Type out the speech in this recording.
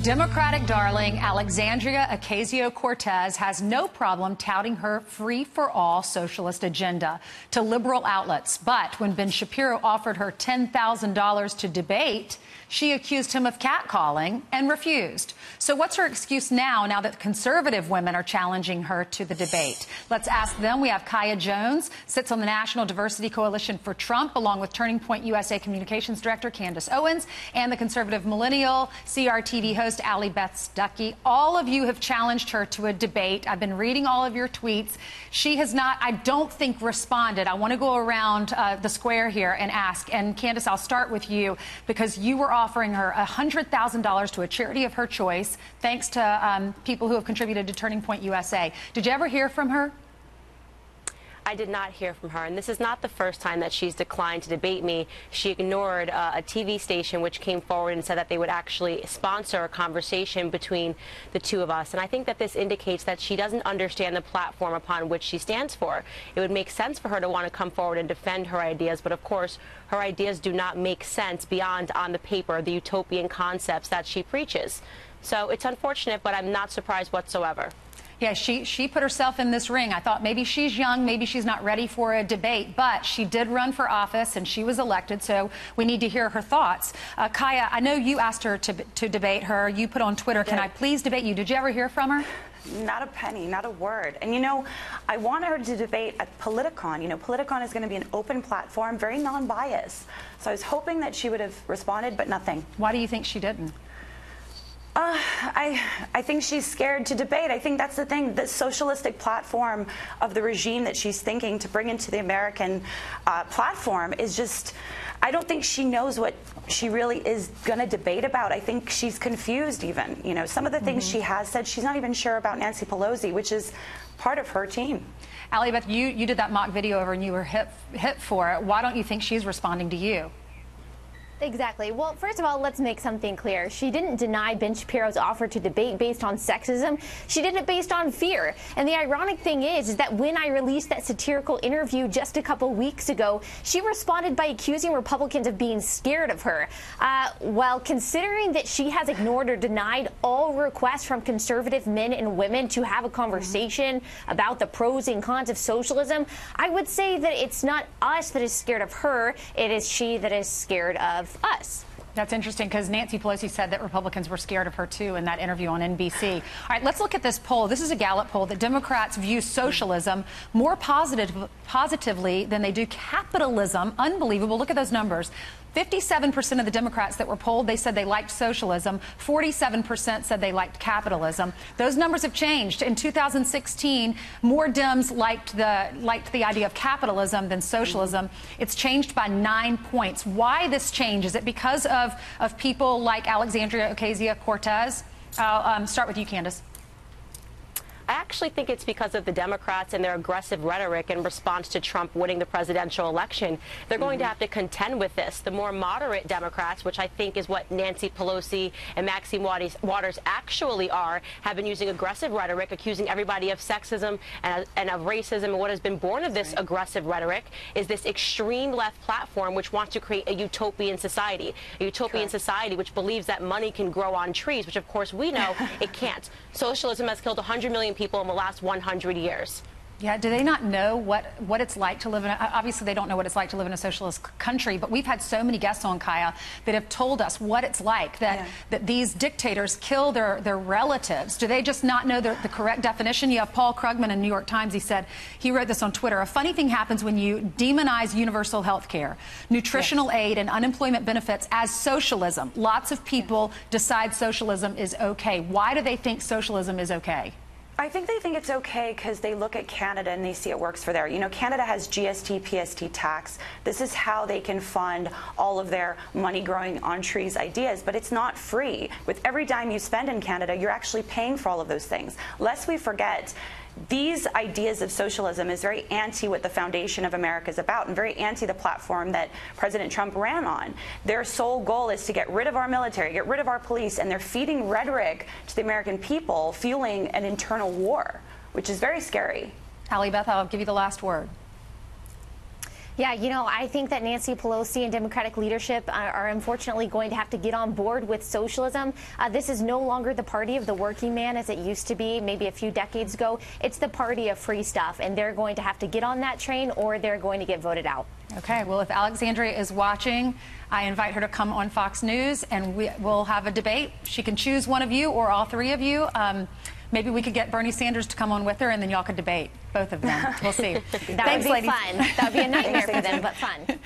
Democratic darling Alexandria Ocasio-Cortez has no problem touting her free-for-all socialist agenda to liberal outlets. But when Ben Shapiro offered her $10,000 to debate, she accused him of catcalling and refused. So what's her excuse now that conservative women are challenging her to the debate? Let's ask them. We have Kaya Jones, sits on the National Diversity Coalition for Trump, along with Turning Point USA Communications Director Candace Owens, and the conservative millennial CRTV host Allie Beth Stuckey. All of you have challenged her to a debate. I've been reading all of your tweets. She has not, I don't think, responded. I want to go around the square here and ask. And Candace, I'll start with you, because you were offering her $100,000 to a charity of her choice, thanks to people who have contributed to Turning Point USA. Did you ever hear from her? I did not hear from her, and this is not the first time that she's declined to debate me. She ignored a TV station which came forward and said that they would actually sponsor a conversation between the two of us. And I think that this indicates that she doesn't understand the platform upon which she stands for. It would make sense for her to want to come forward and defend her ideas, but of course her ideas do not make sense beyond on the paper, the utopian concepts that she preaches. So it's unfortunate, but I'm not surprised whatsoever. Yeah, she put herself in this ring. I thought maybe she's young, maybe she's not ready for a debate, but she did run for office and she was elected, so we need to hear her thoughts. Kaya, I know you asked her to debate her. You put on Twitter, can I please debate you? Did you ever hear from her? Not a penny, not a word. And you know, I want her to debate at Politicon. You know, Politicon is going to be an open platform, very non-biased. So I was hoping that she would have responded, but nothing. Why do you think she didn't? I think she's scared to debate. I think that's the thing. The socialistic platform of the regime that she's thinking to bring into the American platform is just, I don't think she knows what she really is going to debate about. I think she's confused even. You know, some of the things she has said, she's not even sure about Nancy Pelosi, which is part of her team. Allie Beth, you did that mock video over and you were hit for it. Why don't you think she's responding to you? Exactly. Well, first of all, let's make something clear. She didn't deny Ben Shapiro's offer to debate based on sexism. She did it based on fear. And the ironic thing is that when I released that satirical interview just a couple weeks ago, she responded by accusing Republicans of being scared of her. While considering that she has ignored or denied all requests from conservative men and women to have a conversation about the pros and cons of socialism, I would say that it's not us that is scared of her. It is she that is scared of us. That's interesting, because Nancy Pelosi said that Republicans were scared of her, too, in that interview on NBC. All right, let's look at this poll. This is a Gallup poll that Democrats view socialism more positively than they do capitalism. Unbelievable. Look at those numbers. 57% of the Democrats that were polled, they said they liked socialism. 47% said they liked capitalism. Those numbers have changed. In 2016, more Dems liked the idea of capitalism than socialism. It's changed by 9 points. Why this change? Is it because of people like Alexandria Ocasio-Cortez? I'll start with you, Candace. I actually think it's because of the Democrats and their aggressive rhetoric in response to Trump winning the presidential election. They're going to have to contend with this. The more moderate Democrats, which I think is what Nancy Pelosi and Maxine Waters actually are, have been using aggressive rhetoric, accusing everybody of sexism and of racism. And what has been born of this aggressive rhetoric is this extreme left platform which wants to create a utopian society, society which believes that money can grow on trees, which of course we know it can't. Socialism has killed 100 million people in the last 100 years. Yeah, do they not know what it's like to live in obviously they don't know what it's like to live in a socialist country, but we've had so many guests on, Kaya, that have told us what it's like, that these dictators kill their relatives. Do they just not know the correct definition? You have Paul Krugman in the New York Times. He wrote this on Twitter. A funny thing happens when you demonize universal health care, nutritional aid, and unemployment benefits as socialism. Lots of people decide socialism is okay. Why do they think socialism is okay? I think they think it's okay because they look at Canada and they see it works for there. You know, Canada has GST, PST tax. This is how they can fund all of their money growing on trees ideas, but it's not free. With every dime you spend in Canada, you're actually paying for all of those things. Lest we forget, these ideas of socialism is very anti what the foundation of America is about and very anti the platform that President Trump ran on. Their sole goal is to get rid of our military, get rid of our police, and they're feeding rhetoric to the American people, fueling an internal war, which is very scary. Allie Beth, I'll give you the last word. Yeah, you know, I think that Nancy Pelosi and Democratic leadership are unfortunately going to have to get on board with socialism. This is no longer the party of the working man as it used to be maybe a few decades ago. It's the party of free stuff, and they're going to have to get on that train or they're going to get voted out. Okay, well, if Alexandria is watching, I invite her to come on Fox News and we'll have a debate. She can choose one of you or all three of you. Maybe we could get Bernie Sanders to come on with her, and then y'all could debate, both of them. We'll see. That would be fun. That would be a nightmare for them, but fun.